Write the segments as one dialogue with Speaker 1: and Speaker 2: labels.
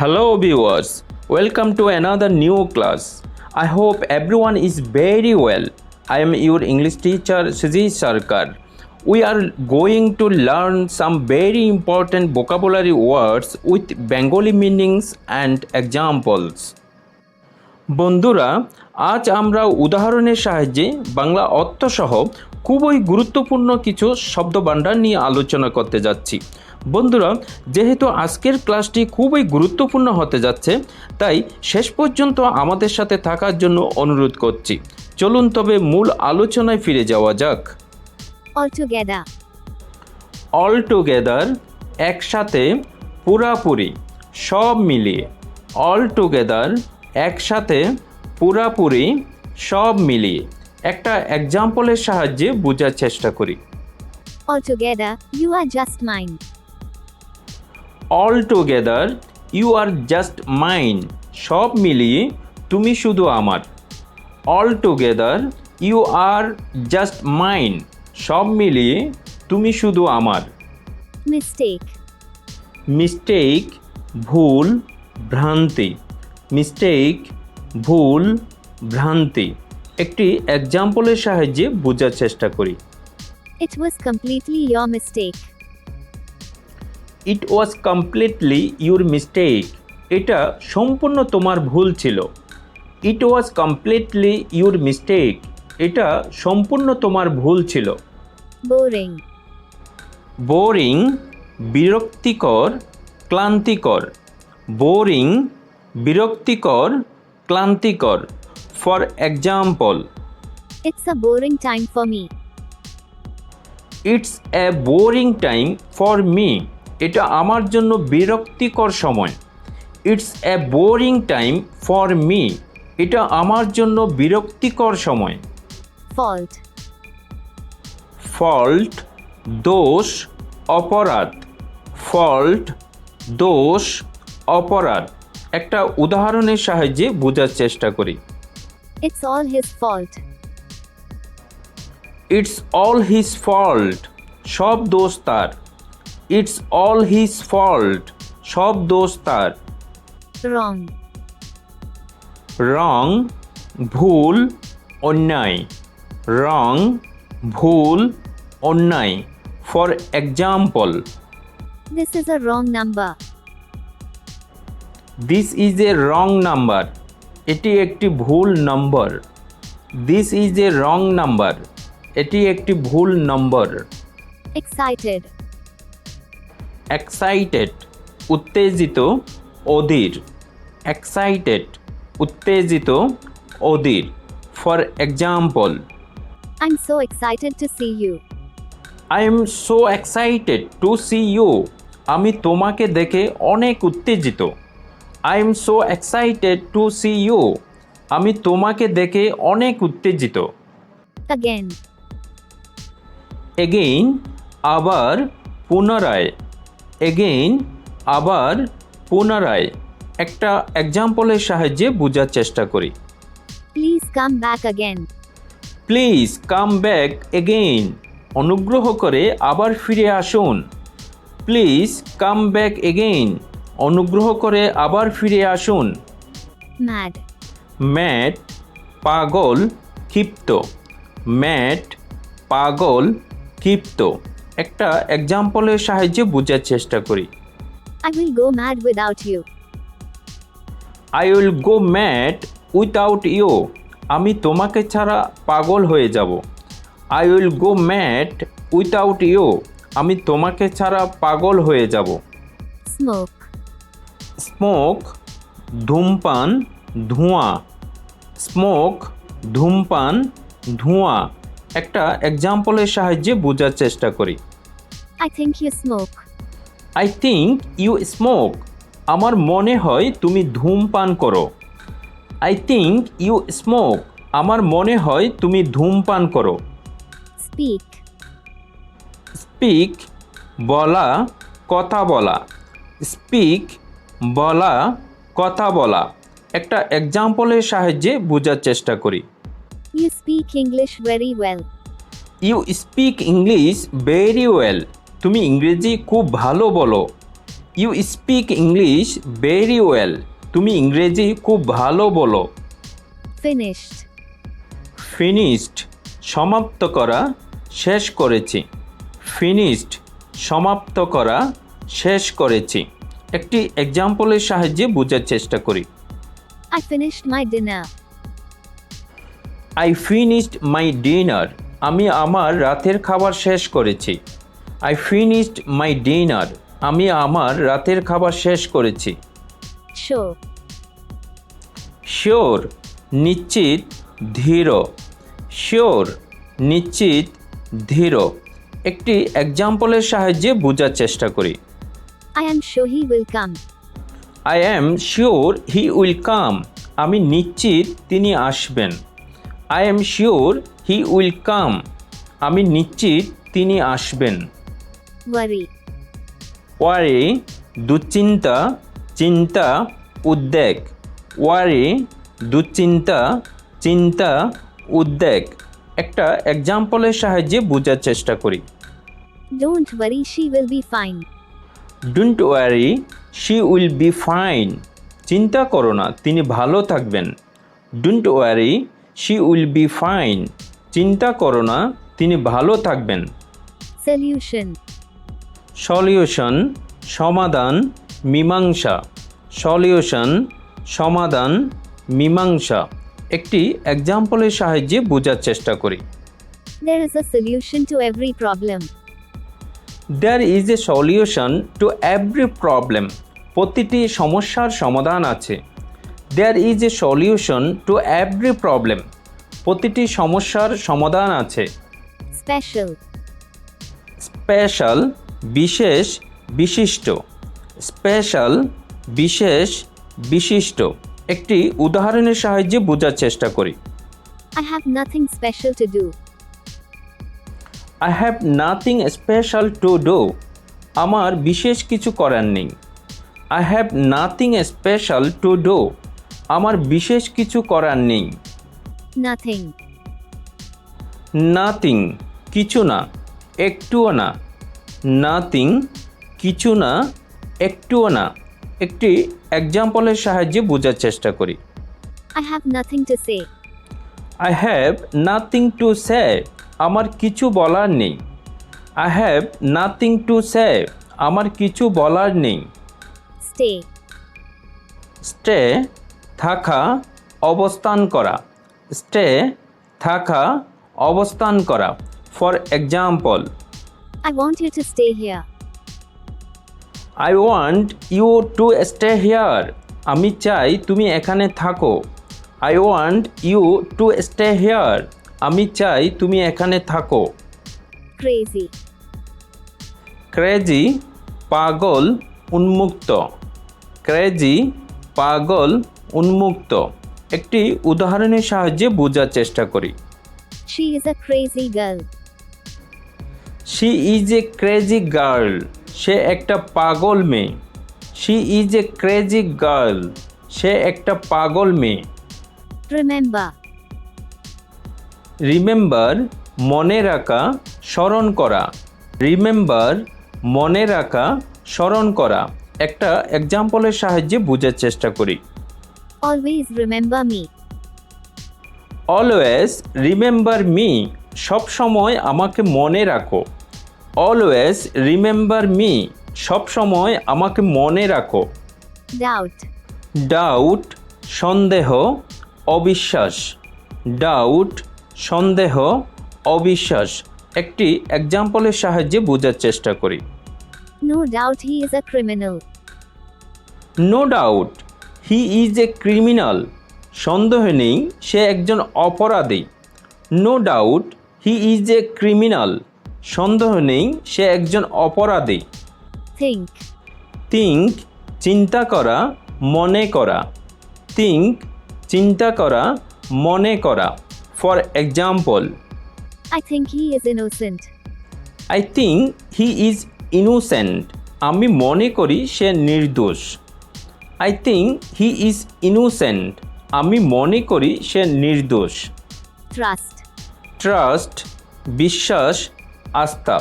Speaker 1: Hello viewers, welcome to another new class. I hope everyone is very well. I am your English teacher Sujit Sarkar. We are going to learn some very important vocabulary words with Bengali meanings and examples. বন্ধুরা, আজ আমরা উদাহরণের সাহায্যে বাংলা অর্থসহ খুবই গুরুত্বপূর্ণ কিছু শব্দভাণ্ডার নিয়ে আলোচনা করতে যাচ্ছি। বন্ধুরা, যেহেতু আজকের ক্লাসটি খুবই গুরুত্বপূর্ণ হতে যাচ্ছে, তাই শেষ পর্যন্ত আমাদের সাথে থাকার জন্য অনুরোধ করছি। চলুন তবে মূল আলোচনায় ফিরে যাওয়া যাক।
Speaker 2: Altogether.
Speaker 1: অলটুগেদার একসাথে, পুরাপুরি, সব মিলিয়ে। অলটুগেদার একসাথে, পুরাপুরি, সব মিলিয়ে। একটা এক্সাম্পলের সাহায্যে বোঝার চেষ্টা করি।
Speaker 2: Altogether, you are just mine.
Speaker 1: Altogether you are just mine, সব মিলিয়ে তুমি শুধু আমার। Altogether you are just mine, সব মিলিয়ে তুমি শুধু আমার।
Speaker 2: Mistake.
Speaker 1: মিস্টেক ভুল, ভ্রান্তি। মিস্টেক ভুল, ভ্রান্তি। একটি এক্সাম্পলের সাহায্যে বোঝার চেষ্টা করি।
Speaker 2: It was completely your mistake.
Speaker 1: It was completely your mistake, এটা সম্পূর্ণ তোমার ভুল ছিল। ইট ওয়াজ কমপ্লিটলি ইউর মিস্টেক, এটা সম্পূর্ণ তোমার ভুল ছিল।
Speaker 2: Boring.
Speaker 1: বোরিং বিরক্তিকর, ক্লান্তিকর। বোরিং বিরক্তিকর, ক্লান্তিকর। For example,
Speaker 2: It's a boring time for me.
Speaker 1: It's a boring time for me, এটা আমার জন্য বিরক্তিকর সময়। It's a boring time for me, এটা আমার জন্য বিরক্তিকর সময়।
Speaker 2: Fault.
Speaker 1: ফল্ট দোষ, অপরাধ। ফল্ট দোষ, অপরাধ। একটা উদাহরণের সাহায্যে বোঝার চেষ্টা করি।
Speaker 2: It's all his fault.
Speaker 1: It's all his fault, সব দোষ তার। ইটস অল হিজ ফল্ট, সব দোষ তার।
Speaker 2: Wrong.
Speaker 1: রং ভুল, অন্যায়। রং ভুল, অন্যায়। For example,
Speaker 2: This is a wrong number.
Speaker 1: This is a wrong number, এটি একটি ভুল নম্বর। This is a wrong number, এটি একটি ভুল নম্বর।
Speaker 2: Excited.
Speaker 1: এক্সাইটেড উত্তেজিত, অধীর। এক্সাইটেড উত্তেজিত, অধীর। For example,
Speaker 2: I'm so excited to see you.
Speaker 1: I am so excited to see you, আমি তোমাকে দেখে অনেক উত্তেজিত। I am so excited to see you, আমি তোমাকে দেখে অনেক উত্তেজিত।
Speaker 2: Again.
Speaker 1: এগেইন আবার, পুনরায়। এগেইন আবার, পুনরায়। একটা এক্সাম্পলের সাহায্যে বোঝার চেষ্টা করি।
Speaker 2: Please come back again.
Speaker 1: Please come back again, অনুগ্রহ করে আবার ফিরে আসুন। প্লিজ কাম ব্যাক এগেইন, অনুগ্রহ করে আবার ফিরে আসুন।
Speaker 2: Mad.
Speaker 1: ম্যাড পাগল, ক্ষিপ্ত। ম্যাড পাগল, ক্ষিপ্ত। একটা এক্সাম্পলের সাহায্যে বোঝার চেষ্টা করি।
Speaker 2: I will go mad without you.
Speaker 1: I will go mad without you, আমি তোমাকে ছাড়া পাগল হয়ে যাব। I will go mad without you, আমি তোমাকে ছাড়া পাগল হয়ে যাব।
Speaker 2: Smoke.
Speaker 1: স্মোক ধূমপান, ধোঁয়া। স্মোক ধূমপান, ধোঁয়া। একটা এক্সাম্পলের সাহায্যে বোঝার চেষ্টা করি।
Speaker 2: I think you smoke.
Speaker 1: I think you smoke, আমার মনে হয় তুমি ধূমপান করো। আই থিঙ্ক ইউ স্মোক, আমার মনে হয় তুমি ধূমপান করো।
Speaker 2: Speak.
Speaker 1: স্পিক বলা, কথা বলা। স্পিক বলা, কথা বলা। একটা এক্সাম্পলের সাহায্যে বোঝার চেষ্টা করি।
Speaker 2: You speak English very well.
Speaker 1: You speak English very well, তুমি ইংরেজি খুব ভালো বলো। You speak English very well. তুমি ইংরেজি খুব ভালো বলো।
Speaker 2: Finished.
Speaker 1: ফিনিশড সমাপ্ত করা, শেষ করেছি। ফিনিশড সমাপ্ত করা, শেষ করেছি। একটি এক্সাম্পলের সাহায্যে বোঝার চেষ্টা করি।
Speaker 2: I finished my dinner.
Speaker 1: I finished my dinner. আমি আমার রাতের খাবার শেষ করেছি। I finished my dinner. আমি আমার রাতের খাবার শেষ করেছি।
Speaker 2: Sure.
Speaker 1: শিওর নিশ্চিত, ধীর। শিওর নিশ্চিত, ধীর। একটি এক্সাম্পলের সাহায্যে বোঝার চেষ্টা করি।
Speaker 2: I am sure he will come.
Speaker 1: I am sure he will come. আমি নিশ্চিত তিনি আসবেন। I am sure he will come. আমি নিশ্চিত তিনি আসবেন।
Speaker 2: Worry.
Speaker 1: ওয়ারি দুশ্চিন্তা, চিন্তা, উদ্বেগ। ওয়ারি দুশ্চিন্তা, চিন্তা, উদ্বেগ। একটা এক্সাম্পলের সাহায্যে বোঝার চেষ্টা করি।
Speaker 2: Don't worry, she will be fine.
Speaker 1: Don't worry she will be fine. চিন্তা করো না, তিনি ভালো থাকবেন। Don't worry she will be fine. চিন্তা করো না, তিনি ভালো থাকবেন।
Speaker 2: Solution.
Speaker 1: সলিউশন সমাধান, মীমাংসা। সলিউশন সমাধান, মীমাংসা। একটি এক্সাম্পলের সাহায্যে বোঝার চেষ্টা করি।
Speaker 2: There is a solution to every problem.
Speaker 1: There is a solution to every problem. প্রতিটি সমস্যার সমাধান আছে। There is a solution to every problem. প্রতিটি সমস্যার সমাধান আছে।
Speaker 2: Special.
Speaker 1: স্পেশাল বিশেষ, বিশিষ্ট। স্পেশাল বিশেষ, বিশিষ্ট। একটি উদাহরণের সাহায্যে বোঝার চেষ্টা করি।
Speaker 2: I have nothing special to do.
Speaker 1: I have nothing special to do. আমার বিশেষ কিছু করার নেই। I have nothing special to do. আমার বিশেষ কিছু করার নেই।
Speaker 2: Nothing.
Speaker 1: নাথিং কিছু না, একটুও না। নাথিং কিছু না, একটুও না। একটি এক্সাম্পলের সাহায্যে বোঝার চেষ্টা করি।
Speaker 2: I have nothing to say.
Speaker 1: I have nothing to say. আমার কিছু বলার নেই। I have nothing to say. আমার কিছু বলার নেই।
Speaker 2: Stay.
Speaker 1: স্টে থাকা, অবস্থান করা। স্টে থাকা, অবস্থান করা। For example,
Speaker 2: I want you to stay here.
Speaker 1: I want you to stay here. আমি চাই তুমি এখানে থাকো। I want you to stay here. আমি চাই তুমি এখানে থাকো।
Speaker 2: Crazy.
Speaker 1: ক্রেজি পাগল, উন্মুক্ত। ক্রেজি পাগল, উন্মুক্ত। একটি উদাহরণের সাহায্যে বোঝার চেষ্টা করি।
Speaker 2: She is a crazy girl.
Speaker 1: She is a crazy girl. সে একটা পাগল মেয়ে। She is a crazy girl. সে একটা পাগল মেয়ে।
Speaker 2: Remember.
Speaker 1: রিমেম্বার মনে রাখা, স্মরণ করা। রিমেম্বার মনে রাখা, স্মরণ করা। একটা এক্সাম্পলের সাহায্যে বোঝার চেষ্টা করি।
Speaker 2: Always remember me.
Speaker 1: Always remember me. সব সময় আমাকে মনে রাখো। Always remember me. সব সময় আমাকে মনে রাখো।
Speaker 2: Doubt.
Speaker 1: ডাউট সন্দেহ, অবিশ্বাস। ডাউট সন্দেহ, অবিশ্বাস। একটি এক্সাম্পলের সাহায্যে বোঝার চেষ্টা করি।
Speaker 2: No doubt he is a criminal.
Speaker 1: No doubt he is a criminal. সন্দেহ নেই সে একজন অপরাধী। No doubt he is a criminal. সন্দেহ নেই সে একজন অপরাধী।
Speaker 2: Think.
Speaker 1: থিঙ্ক চিন্তা করা, মনে করা। থিঙ্ক চিন্তা করা, মনে করা। For example,
Speaker 2: I think he is innocent.
Speaker 1: I think he is innocent. আমি মনে করি সে নির্দোষ। I think he is innocent. আমি মনে করি সে নির্দোষ।
Speaker 2: Trust.
Speaker 1: ট্রাস্ট বিশ্বাস, আস্থা।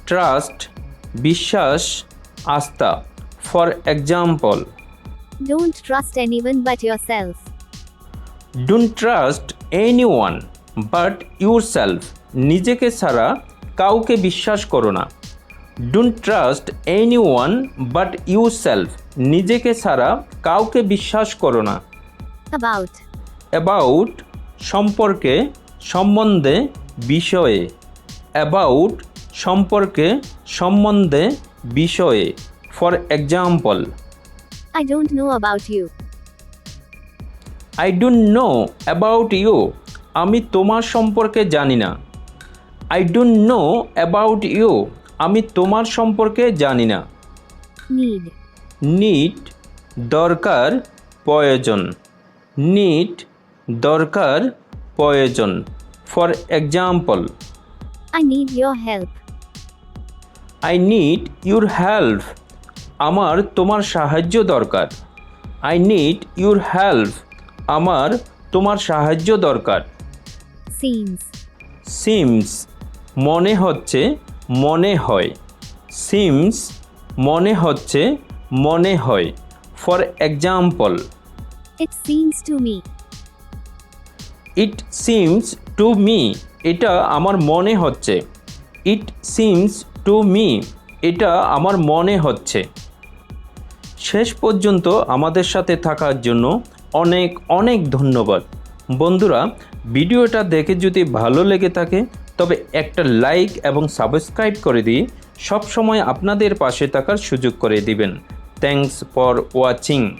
Speaker 1: ট্রাস্ট বিশ্বাস, আস্থা। For example,
Speaker 2: Don't trust anyone but yourself.
Speaker 1: don't trust anyone but yourself. নিজেকে ছাড়া কাউকে বিশ্বাস করো না। Don't trust anyone but yourself. নিজেকে ছাড়া কাউকে বিশ্বাস করো না।
Speaker 2: About.
Speaker 1: About সম্পর্কে, সম্বন্ধে, বিষয়ে। About সম্পর্কে, সম্বন্ধে, বিষয়ে। For example,
Speaker 2: I don't know about you.
Speaker 1: I don't know about you. আমি তোমার সম্পর্কে জানি না। I don't know about you. আমি তোমার সম্পর্কে জানি না।
Speaker 2: Need.
Speaker 1: Need দরকার, প্রয়োজন। Need দরকার, প্রয়োজন। For example,
Speaker 2: I need your help.
Speaker 1: I need your help. আমার তোমার সাহায্য দরকার। I need your help. আমার তোমার সাহায্য দরকার।
Speaker 2: Seems.
Speaker 1: Seems মনে হচ্ছে, মনে হয়। Seems মনে হচ্ছে, মনে হয়। For example,
Speaker 2: It seems to me.
Speaker 1: It seems to me. এটা আমার মনে হচ্ছে। It seems to me. এটা আমার মনে হচ্ছে। শেষ পর্যন্ত আমাদের সাথে থাকার জন্য অনেক অনেক ধন্যবাদ। বন্ধুরা, ভিডিওটা দেখে যদি ভালো লেগে থাকে তবে একটা লাইক এবং সাবস্ক্রাইব করে দিয়ে সব সময় আপনাদের পাশে থাকার সুযোগ করে দিবেন। Thanks for watching.